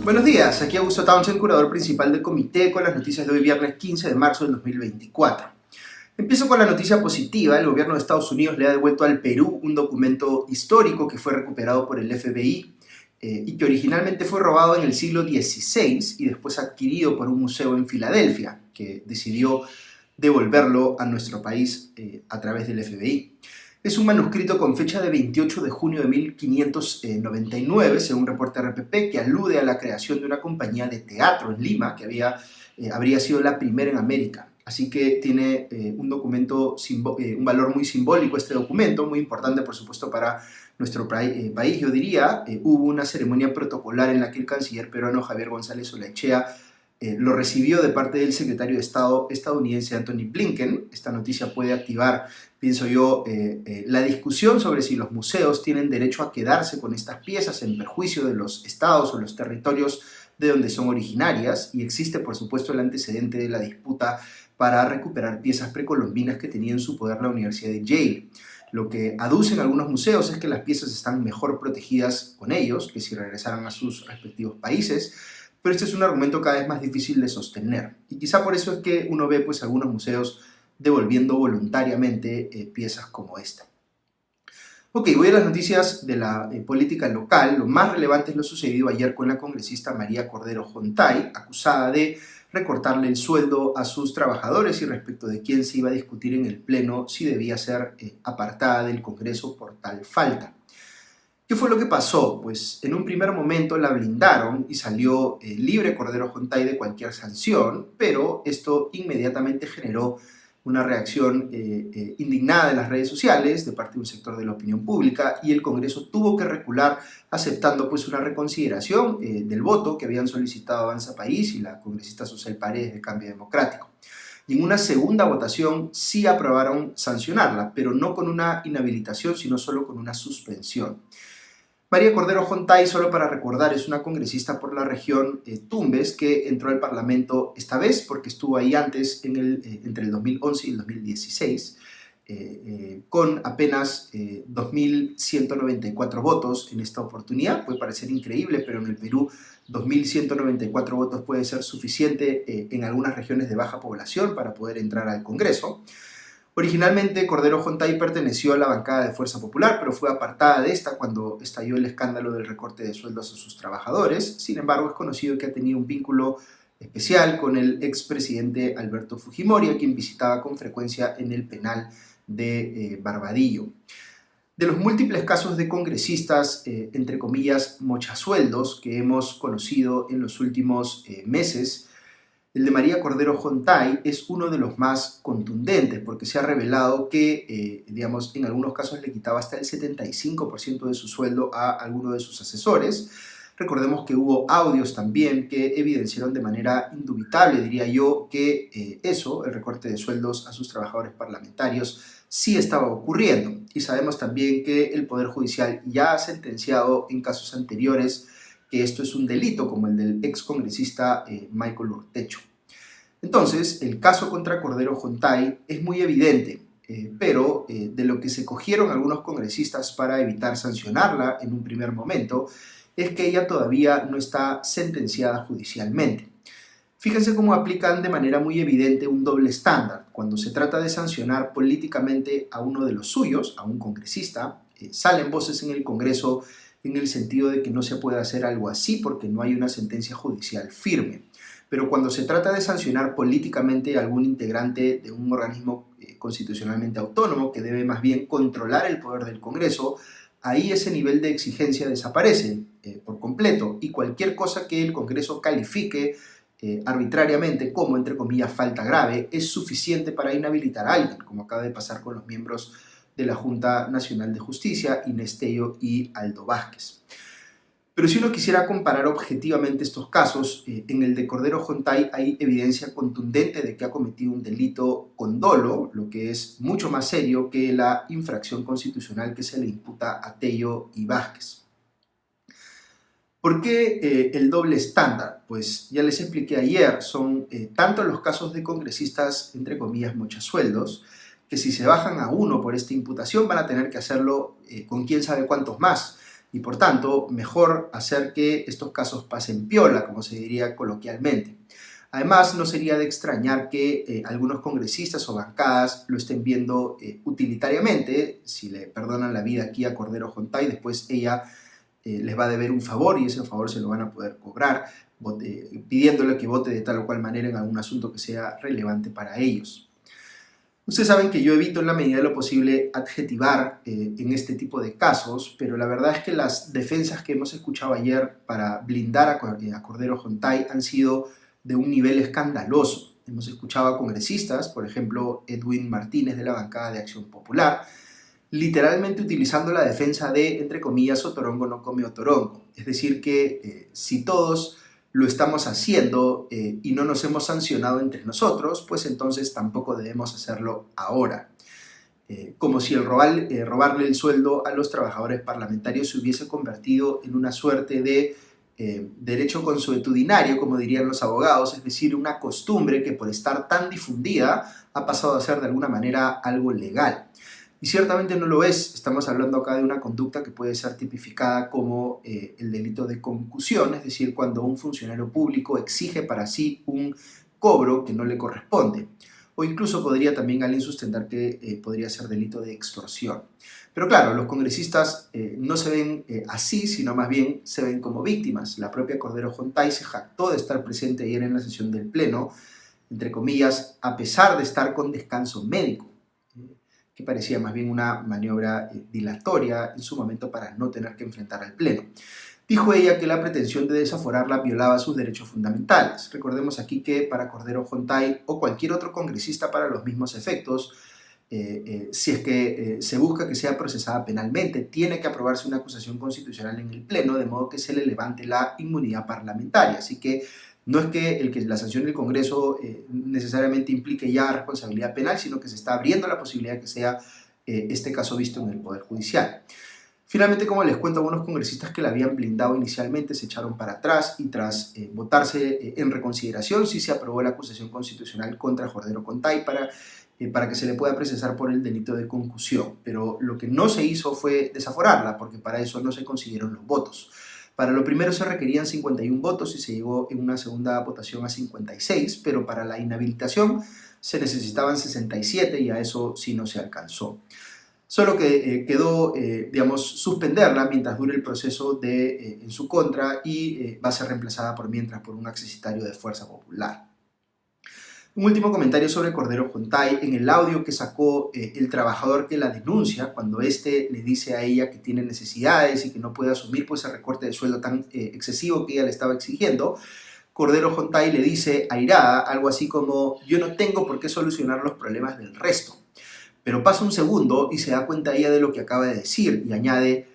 Buenos días, aquí Augusto Townsend, curador principal del comité, con las noticias de hoy viernes 15 de marzo del 2024. Empiezo con la noticia positiva. El gobierno de Estados Unidos le ha devuelto al Perú un documento histórico que fue recuperado por el FBI y que originalmente fue robado en el siglo XVI y después adquirido por un museo en Filadelfia, que decidió devolverlo a nuestro país a través del FBI. Es un manuscrito con fecha de 28 de junio de 1599, según reporta RPP, que alude a la creación de una compañía de teatro en Lima, que habría sido la primera en América. Así que tiene un valor muy simbólico este documento, muy importante por supuesto para nuestro país, yo diría. Hubo una ceremonia protocolar en la que el canciller peruano Javier González Olaechea lo recibió de parte del secretario de Estado estadounidense Antony Blinken. Esta noticia puede activar, pienso yo, la discusión sobre si los museos tienen derecho a quedarse con estas piezas en perjuicio de los estados o los territorios de donde son originarias, y existe por supuesto el antecedente de la disputa para recuperar piezas precolombinas que tenía en su poder la Universidad de Yale. Lo que aducen algunos museos es que las piezas están mejor protegidas con ellos que si regresaran a sus respectivos países, pero este es un argumento cada vez más difícil de sostener, y quizá por eso es que uno ve pues algunos museos devolviendo voluntariamente piezas como esta. Ok, voy a las noticias de la política local. Lo más relevante es lo sucedido ayer con la congresista María Cordero Jontay, acusada de recortarle el sueldo a sus trabajadores y respecto de quién se iba a discutir en el Pleno si debía ser apartada del Congreso por tal falta. ¿Qué fue lo que pasó? Pues en un primer momento la blindaron y salió libre Cordero Jontay de cualquier sanción, pero esto inmediatamente generó una reacción indignada en las redes sociales de parte de un sector de la opinión pública, y el Congreso tuvo que recular aceptando pues una reconsideración del voto que habían solicitado Avanza País y la congresista Susel Paredes de Cambio Democrático. Y en una segunda votación sí aprobaron sancionarla, pero no con una inhabilitación, sino solo con una suspensión. María Cordero Jontay, solo para recordar, es una congresista por la región Tumbes que entró al Parlamento esta vez porque estuvo ahí antes entre el 2011 y el 2016 con apenas 2.194 votos en esta oportunidad. Puede parecer increíble, pero en el Perú 2.194 votos puede ser suficiente en algunas regiones de baja población para poder entrar al Congreso. Originalmente Cordero Jontay perteneció a la bancada de Fuerza Popular, pero fue apartada de esta cuando estalló el escándalo del recorte de sueldos a sus trabajadores. Sin embargo, es conocido que ha tenido un vínculo especial con el expresidente Alberto Fujimori, a quien visitaba con frecuencia en el penal de Barbadillo. De los múltiples casos de congresistas, entre comillas, mochasueldos que hemos conocido en los últimos meses, el de María Cordero Jontay es uno de los más contundentes, porque se ha revelado que, en algunos casos le quitaba hasta el 75% de su sueldo a alguno de sus asesores. Recordemos que hubo audios también que evidenciaron de manera indubitable, diría yo, que el recorte de sueldos a sus trabajadores parlamentarios, sí estaba ocurriendo. Y sabemos también que el Poder Judicial ya ha sentenciado en casos anteriores que esto es un delito, como el del excongresista Michael Urtecho. Entonces, el caso contra Cordero Jontay es muy evidente, pero de lo que se cogieron algunos congresistas para evitar sancionarla en un primer momento, es que ella todavía no está sentenciada judicialmente. Fíjense cómo aplican de manera muy evidente un doble estándar. Cuando se trata de sancionar políticamente a uno de los suyos, a un congresista, salen voces en el Congreso en el sentido de que no se puede hacer algo así porque no hay una sentencia judicial firme. Pero cuando se trata de sancionar políticamente a algún integrante de un organismo constitucionalmente autónomo que debe más bien controlar el poder del Congreso, ahí ese nivel de exigencia desaparece por completo, y cualquier cosa que el Congreso califique arbitrariamente como, entre comillas, falta grave, es suficiente para inhabilitar a alguien, como acaba de pasar con los miembros de la Junta Nacional de Justicia, Inés Tello y Aldo Vázquez. Pero si uno quisiera comparar objetivamente estos casos, en el de Cordero Jontay hay evidencia contundente de que ha cometido un delito con dolo, lo que es mucho más serio que la infracción constitucional que se le imputa a Tello y Vázquez. ¿Por qué el doble estándar? Pues ya les expliqué ayer, son tanto los casos de congresistas, entre comillas, mochasueldos, que si se bajan a uno por esta imputación van a tener que hacerlo con quién sabe cuántos más. y por tanto mejor hacer que estos casos pasen piola, como se diría coloquialmente. Además, no sería de extrañar que algunos congresistas o bancadas lo estén viendo utilitariamente. Si le perdonan la vida aquí a Cordero Jontay, después ella les va a deber un favor y ese favor se lo van a poder cobrar, pidiéndole que vote de tal o cual manera en algún asunto que sea relevante para ellos. Ustedes saben que yo evito en la medida de lo posible adjetivar en este tipo de casos, pero la verdad es que las defensas que hemos escuchado ayer para blindar a Cordero Jontay han sido de un nivel escandaloso. Hemos escuchado a congresistas, por ejemplo, Edwin Martínez de la bancada de Acción Popular, literalmente utilizando la defensa de, entre comillas, Otorongo no come Otorongo. Es decir, que si todos lo estamos haciendo y no nos hemos sancionado entre nosotros, pues entonces tampoco debemos hacerlo ahora. Como si el robarle el sueldo a los trabajadores parlamentarios se hubiese convertido en una suerte de derecho consuetudinario, como dirían los abogados, es decir, una costumbre que por estar tan difundida ha pasado a ser de alguna manera algo legal. Y ciertamente no lo es. Estamos hablando acá de una conducta que puede ser tipificada como el delito de concusión, es decir, cuando un funcionario público exige para sí un cobro que no le corresponde. O incluso podría también alguien sustentar que podría ser delito de extorsión. Pero claro, los congresistas no se ven así, sino más bien se ven como víctimas. La propia Cordero Jontay se jactó de estar presente ayer en la sesión del Pleno, entre comillas, a pesar de estar con descanso médico, que parecía más bien una maniobra dilatoria en su momento para no tener que enfrentar al Pleno. Dijo ella que la pretensión de desaforarla violaba sus derechos fundamentales. Recordemos aquí que para Cordero Jontay o cualquier otro congresista para los mismos efectos, si es que se busca que sea procesada penalmente, tiene que aprobarse una acusación constitucional en el Pleno, de modo que se le levante la inmunidad parlamentaria. Así que no es que la sanción del Congreso necesariamente implique ya responsabilidad penal, sino que se está abriendo la posibilidad de que sea este caso visto en el Poder Judicial. Finalmente, como les cuento, algunos congresistas que la habían blindado inicialmente se echaron para atrás y tras votarse en reconsideración sí se aprobó la acusación constitucional contra Cordero Jontay para que se le pueda procesar por el delito de concusión. Pero lo que no se hizo fue desaforarla, porque para eso no se consiguieron los votos. Para lo primero se requerían 51 votos y se llegó en una segunda votación a 56, pero para la inhabilitación se necesitaban 67 y a eso sí no se alcanzó. Solo que quedó, digamos, suspenderla mientras dure el proceso en su contra y va a ser reemplazada por mientras por un accesitario de Fuerza Popular. Un último comentario sobre Cordero Jontay. En el audio que sacó el trabajador que la denuncia, cuando éste le dice a ella que tiene necesidades y que no puede asumir pues, el recorte de sueldo tan excesivo que ella le estaba exigiendo, Cordero Jontay le dice airada algo así como: yo no tengo por qué solucionar los problemas del resto. Pero pasa un segundo y se da cuenta ella de lo que acaba de decir y añade: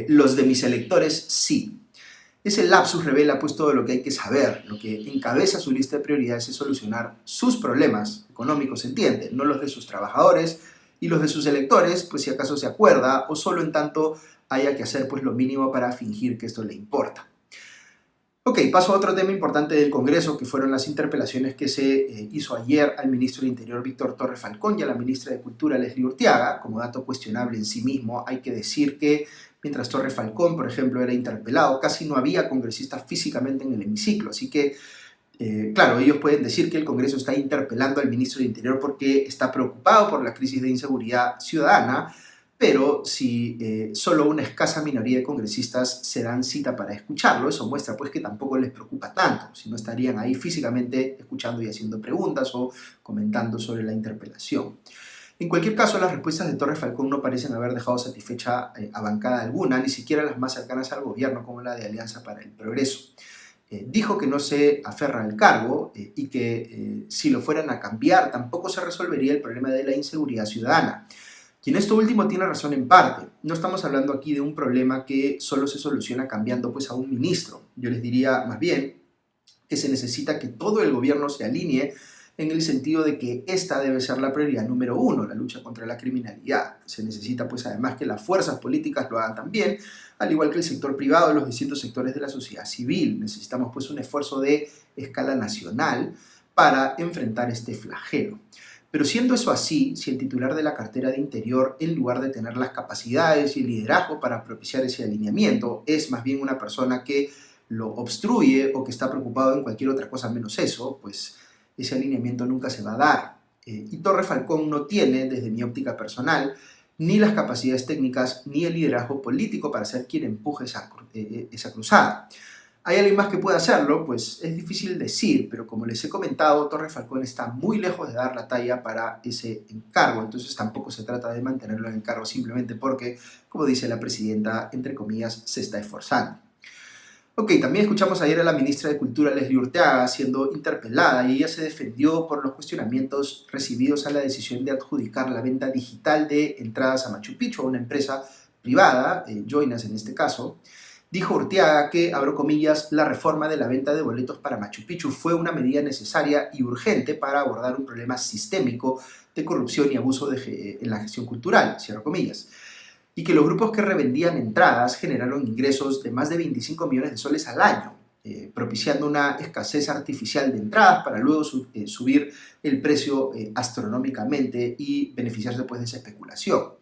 los de mis electores sí. Ese lapsus revela pues todo lo que hay que saber. Lo que encabeza su lista de prioridades es solucionar sus problemas económicos, se entiende, no los de sus trabajadores y los de sus electores, pues si acaso se acuerda o solo en tanto haya que hacer pues lo mínimo para fingir que esto le importa. Ok, paso a otro tema importante del Congreso, que fueron las interpelaciones que se hizo ayer al ministro del Interior, Víctor Torres Falcón, y a la ministra de Cultura, Leslie Urteaga. Como dato cuestionable en sí mismo, hay que decir que mientras Torres Falcón, por ejemplo, era interpelado, casi no había congresistas físicamente en el hemiciclo. Así que, claro, ellos pueden decir que el Congreso está interpelando al ministro del Interior porque está preocupado por la crisis de inseguridad ciudadana, pero si solo una escasa minoría de congresistas se dan cita para escucharlo, eso muestra pues que tampoco les preocupa tanto, si no estarían ahí físicamente escuchando y haciendo preguntas o comentando sobre la interpelación. En cualquier caso, las respuestas de Torres Falcón no parecen haber dejado satisfecha a bancada alguna, ni siquiera las más cercanas al gobierno, como la de Alianza para el Progreso. Dijo que no se aferra al cargo y que si lo fueran a cambiar tampoco se resolvería el problema de la inseguridad ciudadana. Y en esto último tiene razón en parte. No estamos hablando aquí de un problema que solo se soluciona cambiando pues, a un ministro. Yo les diría más bien que se necesita que todo el gobierno se alinee en el sentido de que esta debe ser la prioridad número uno, la lucha contra la criminalidad. Se necesita pues además que las fuerzas políticas lo hagan también, al igual que el sector privado y los distintos sectores de la sociedad civil. Necesitamos pues un esfuerzo de escala nacional para enfrentar este flagelo. Pero siendo eso así, si el titular de la cartera de Interior, en lugar de tener las capacidades y el liderazgo para propiciar ese alineamiento, es más bien una persona que lo obstruye o que está preocupado en cualquier otra cosa menos eso, pues ese alineamiento nunca se va a dar. Y Torre Falcón no tiene, desde mi óptica personal, ni las capacidades técnicas ni el liderazgo político para ser quien empuje esa cruzada. ¿Hay alguien más que pueda hacerlo? Pues es difícil decir, pero como les he comentado, Torre Falcón está muy lejos de dar la talla para ese encargo, entonces tampoco se trata de mantenerlo en el cargo simplemente porque, como dice la presidenta, entre comillas, se está esforzando. Ok, también escuchamos ayer a la ministra de Cultura, Leslie Urteaga, siendo interpelada y ella se defendió por los cuestionamientos recibidos a la decisión de adjudicar la venta digital de entradas a Machu Picchu a una empresa privada, Joinas en este caso. Dijo Urteaga que, abro comillas, la reforma de la venta de boletos para Machu Picchu fue una medida necesaria y urgente para abordar un problema sistémico de corrupción y abuso en la gestión cultural, cierro comillas, y que los grupos que revendían entradas generaron ingresos de más de 25 millones de soles al año, propiciando una escasez artificial de entradas para luego subir el precio astronómicamente y beneficiarse pues, de esa especulación.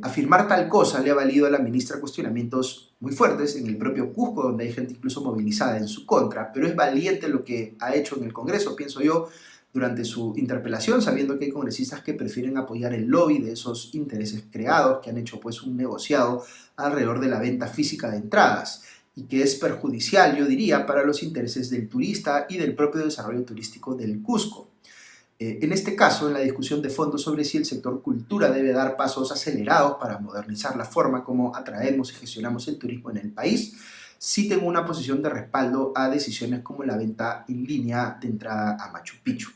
Afirmar tal cosa le ha valido a la ministra cuestionamientos muy fuertes en el propio Cusco, donde hay gente incluso movilizada en su contra, pero es valiente lo que ha hecho en el Congreso, pienso yo, durante su interpelación, sabiendo que hay congresistas que prefieren apoyar el lobby de esos intereses creados, que han hecho pues un negociado alrededor de la venta física de entradas, y que es perjudicial, yo diría, para los intereses del turista y del propio desarrollo turístico del Cusco. En este caso, en la discusión de fondo sobre si el sector cultura debe dar pasos acelerados para modernizar la forma como atraemos y gestionamos el turismo en el país, sí tengo una posición de respaldo a decisiones como la venta en línea de entrada a Machu Picchu.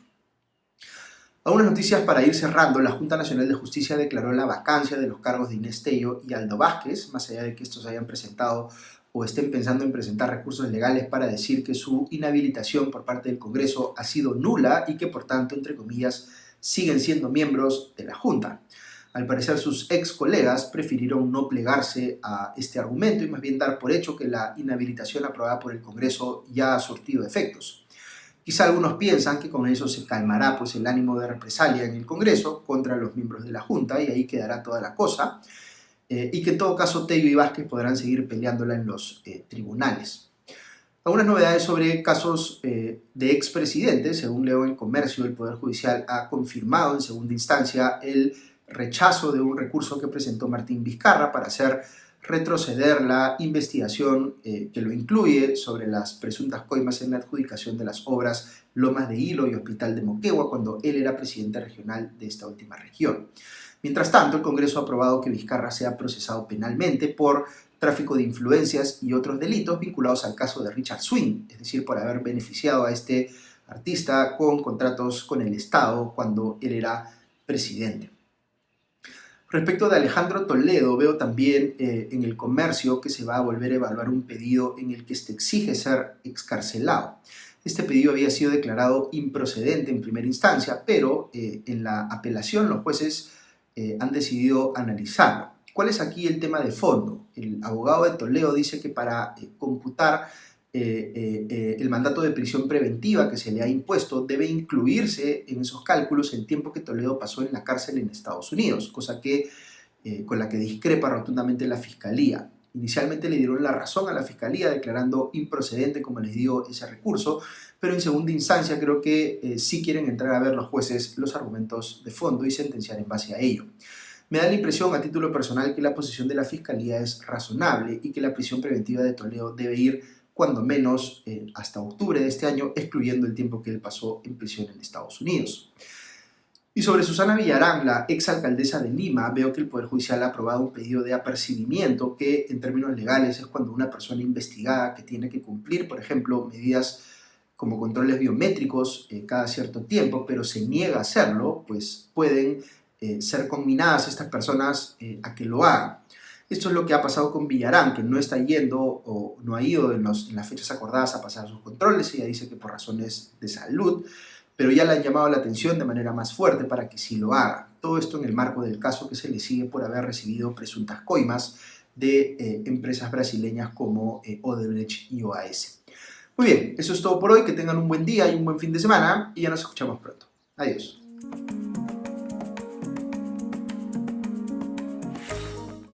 Algunas noticias para ir cerrando. La Junta Nacional de Justicia declaró la vacancia de los cargos de Inés Tello y Aldo Vázquez, más allá de que estos hayan presentado o estén pensando en presentar recursos legales para decir que su inhabilitación por parte del Congreso ha sido nula y que por tanto, entre comillas, siguen siendo miembros de la Junta. Al parecer sus ex colegas prefirieron no plegarse a este argumento y más bien dar por hecho que la inhabilitación aprobada por el Congreso ya ha surtido efectos. Quizá algunos piensan que con eso se calmará pues, el ánimo de represalia en el Congreso contra los miembros de la Junta y ahí quedará toda la cosa. Y que en todo caso Tello y Vázquez podrán seguir peleándola en los tribunales. Algunas novedades sobre casos de expresidentes. Según leo en El Comercio, el Poder Judicial ha confirmado en segunda instancia el rechazo de un recurso que presentó Martín Vizcarra para hacer retroceder la investigación que lo incluye sobre las presuntas coimas en la adjudicación de las obras Lomas de Hilo y Hospital de Moquegua cuando él era presidente regional de esta última región. Mientras tanto, el Congreso ha aprobado que Vizcarra sea procesado penalmente por tráfico de influencias y otros delitos vinculados al caso de Richard Swing, es decir, por haber beneficiado a este artista con contratos con el Estado cuando él era presidente. Respecto de Alejandro Toledo, veo también en El Comercio que se va a volver a evaluar un pedido en el que se exige ser excarcelado. Este pedido había sido declarado improcedente en primera instancia, pero en la apelación los jueces han decidido analizarlo. ¿Cuál es aquí el tema de fondo? El abogado de Toledo dice que para computar el mandato de prisión preventiva que se le ha impuesto debe incluirse en esos cálculos el tiempo que Toledo pasó en la cárcel en Estados Unidos, cosa que, con la que discrepa rotundamente la Fiscalía. Inicialmente le dieron la razón a la Fiscalía declarando improcedente, como les digo, ese recurso, pero en segunda instancia creo que sí quieren entrar a ver los jueces los argumentos de fondo y sentenciar en base a ello. Me da la impresión a título personal que la posición de la Fiscalía es razonable y que la prisión preventiva de Toledo debe ir cuando menos hasta octubre de este año, excluyendo el tiempo que él pasó en prisión en Estados Unidos. Y sobre Susana Villarán, la exalcaldesa de Lima, veo que el Poder Judicial ha aprobado un pedido de apercibimiento que en términos legales es cuando una persona investigada que tiene que cumplir, por ejemplo, medidas como controles biométricos cada cierto tiempo, pero se niega a hacerlo, pues pueden ser conminadas estas personas a que lo hagan. Esto es lo que ha pasado con Villarán, que no está yendo o no ha ido en las fechas acordadas a pasar sus controles. Ella dice que por razones de salud, pero ya le han llamado la atención de manera más fuerte para que sí lo haga. Todo esto en el marco del caso que se le sigue por haber recibido presuntas coimas de empresas brasileñas como Odebrecht y OAS. Muy bien, eso es todo por hoy. Que tengan un buen día y un buen fin de semana y ya nos escuchamos pronto. Adiós.